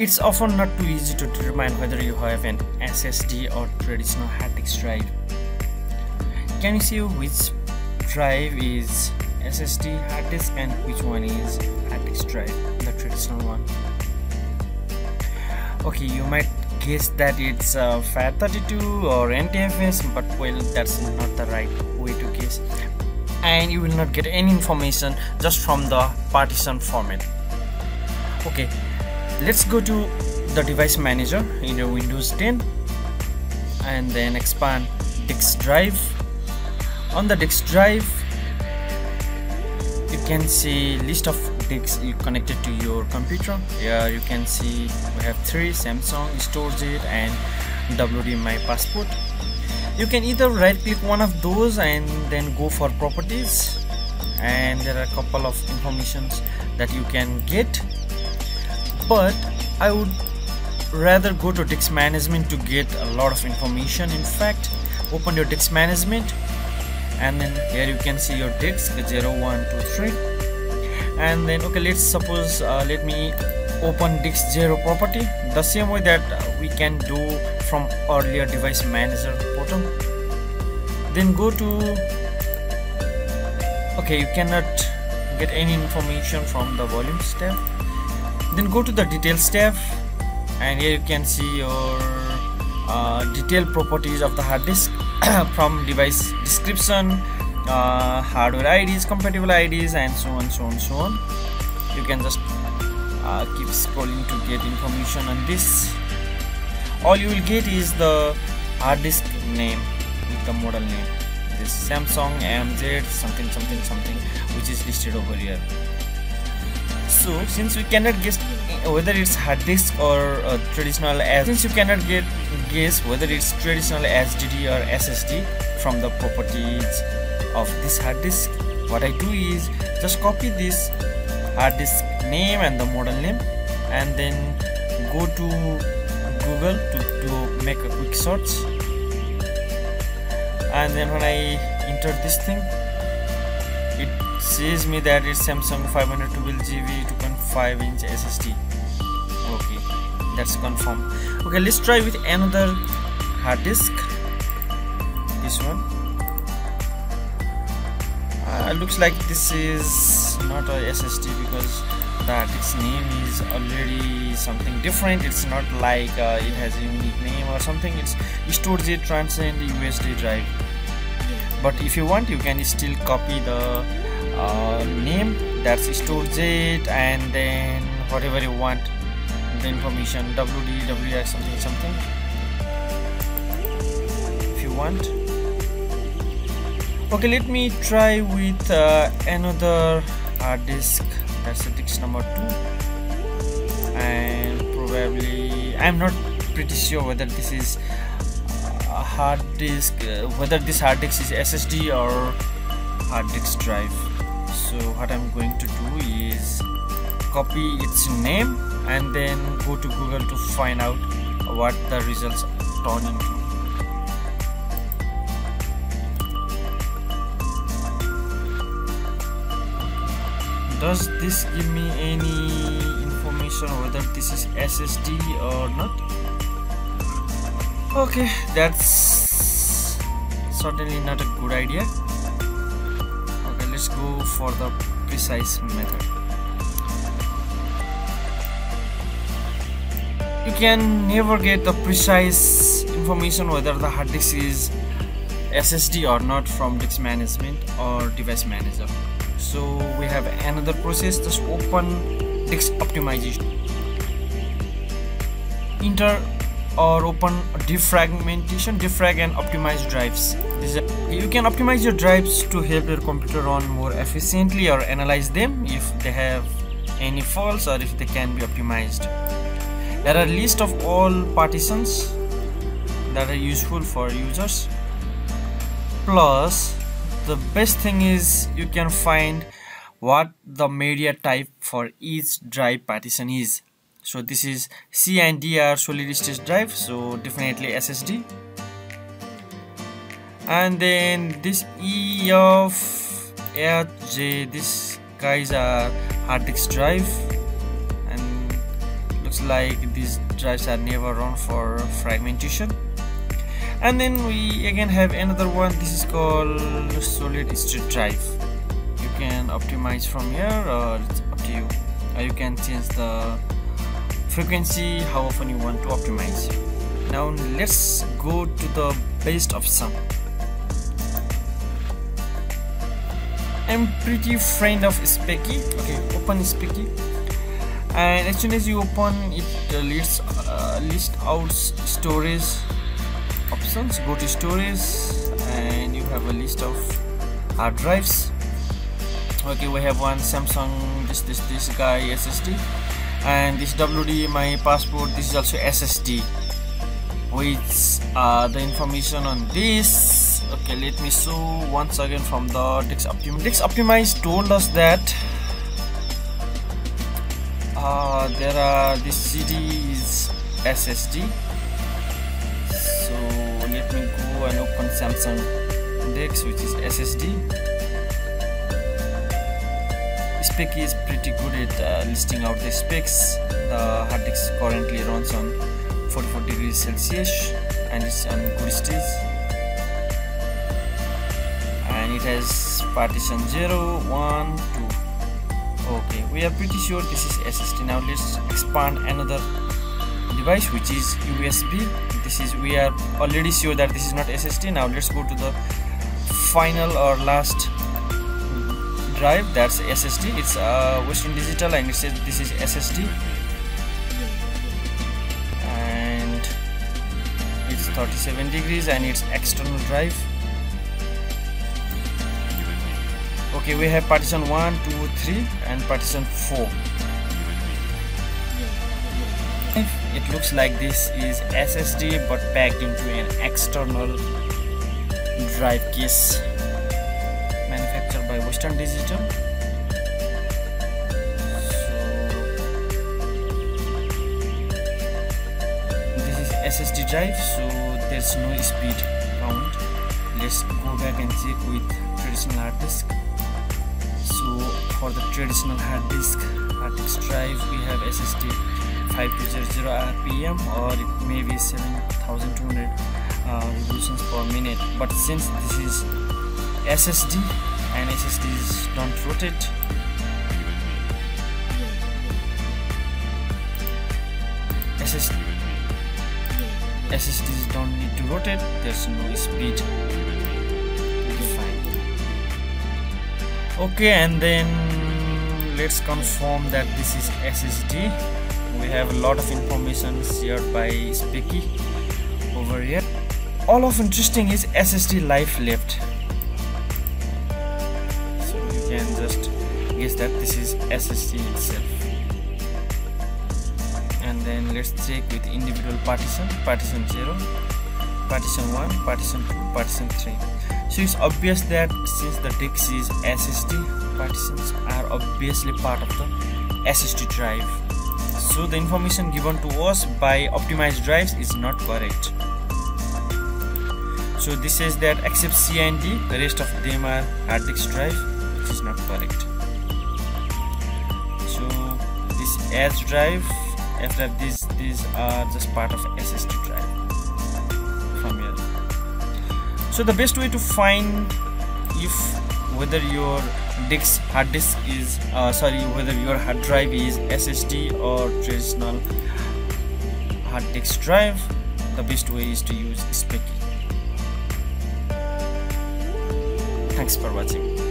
It's often not too easy to determine whether you have an SSD or traditional hard disk drive. Can you see which drive is SSD hard disk and which one is hard disk drive, the traditional one? Okay, you might guess that it's FAT32 or NTFS, but well, that's not the right way to guess, and you will not get any information just from the partition format. Okay, let's go to the device manager in your Windows 10 and then expand disk drive. On the disk drive, you can see list of disks you connected to your computer. Here you can see we have 3: Samsung, StoreJet and WD My Passport. You can either right click one of those and then go for properties, and there are a couple of informations that you can get, but I would rather go to disk management to get a lot of information. In fact, open your disk management and then here you can see your disk 0, 1, 2, 3, and then okay, let's suppose let me open disk 0 property the same way that we can do from earlier device manager button. Then go to, okay, you cannot get any information from the volumes tab. Then go to the details tab, and here you can see your detailed properties of the hard disk from device description, hardware IDs, compatible IDs, and so on, so on, so on. You can just keep scrolling to get information on this. All you will get is the hard disk name with the model name. This Samsung MZ something something something, which is listed over here. So since we cannot guess whether it's hard disk or traditional guess whether it's traditional HDD or SSD from the properties of this hard disk, what I do is just copy this hard disk name and the model name and then go to Google to make a quick search, and then when I enter this thing, it says me that it's Samsung 512GB 2.5-inch SSD. Okay, that's confirmed. Okay, let's try with another hard disk. This one. Looks like this is not a SSD because the hard disk name is already something different. It's not like it has a unique name or something. It's StoreJet Transcend USD drive. But if you want, you can still copy the name, that's StoreJet, and then whatever you want the information, WD, WR something something if you want. Okay, let me try with another hard disk, that's the disk number 2, and probably I'm not pretty sure whether this is a hard disk, whether this hard disk is SSD or hard disk drive. So what I'm going to do is copy its name and then go to Google to find out what the results turn into. Does this give me any information whether this is SSD or not? Okay, that's certainly not a good idea. Okay, let's go for the precise method. You can never get the precise information whether the hard disk is SSD or not from disk management or device manager. So we have another process. Just open disk optimization, enter or open defragmentation, defrag and optimize drives. You can optimize your drives to help your computer run more efficiently or analyze them if they have any faults or if they can be optimized. There are a list of all partitions that are useful for users. Plus, the best thing is you can find what the media type for each drive partition is. So this is C and D are solid state drive, so definitely SSD. And then this E, F, H, J, these guys are hard disk drive, and looks like these drives are never run for fragmentation. And then we again have another one. This is called solid state drive. You can optimize from here, or it's up to you. You can change the frequency, how often you want to optimize. Now let's go to the best of some. I'm pretty friend of Speccy. Okay, open Speccy, and as soon as you open it, lists out storage options. Go to storage, and you have a list of hard drives. Okay, we have one Samsung this guy SSD, and this WD my passport. This is also SSD. With the information on this. Okay, let me show once again from the Optimise told us that this CD is SSD. So let me go and open Samsung Dex, which is SSD. Speccy is pretty good at listing out the specs. The hard disk currently runs on 44 degrees Celsius and it's on good stage, and it has partition 0, 1, 2. Okay, we are pretty sure this is SSD. Now let's expand another device, which is USB. We are already sure that this is not SSD. Now let's go to the final or last drive. That's SSD. It's Western Digital, and it says this is SSD. 37 degrees, and it's external drive. Okay, we have partition 1, 2, 3 and partition 4. It looks like this is SSD but packed into an external drive case, manufactured by Western Digital. SSD drive, so there's no speed count. Let's go back and check with traditional hard disk. So for the traditional hard disk drive, we have SSD 5200 RPM, or it may be 7200 revolutions per minute. But since this is SSD and SSDs don't rotate, SSDs don't need to rotate, there's no speed defined. Okay, and then let's confirm that this is SSD. We have a lot of information shared by Speccy over here. All of interesting is SSD life left. So you can just guess that this is SSD itself. And then let's check with individual partition 0, partition 1, partition 2, partition 3. So it's obvious that since the disk is SSD, partitions are obviously part of the SSD drive. So the information given to us by Optimise drives is not correct. So this says that except C and D, the rest of them are hard disk drive, which is not correct. So this edge drive, after these are just part of SSD drive from here. So the best way to find whether your hard disk is whether your hard drive is SSD or traditional hard disk drive, the best way is to use Speccy. Thanks for watching.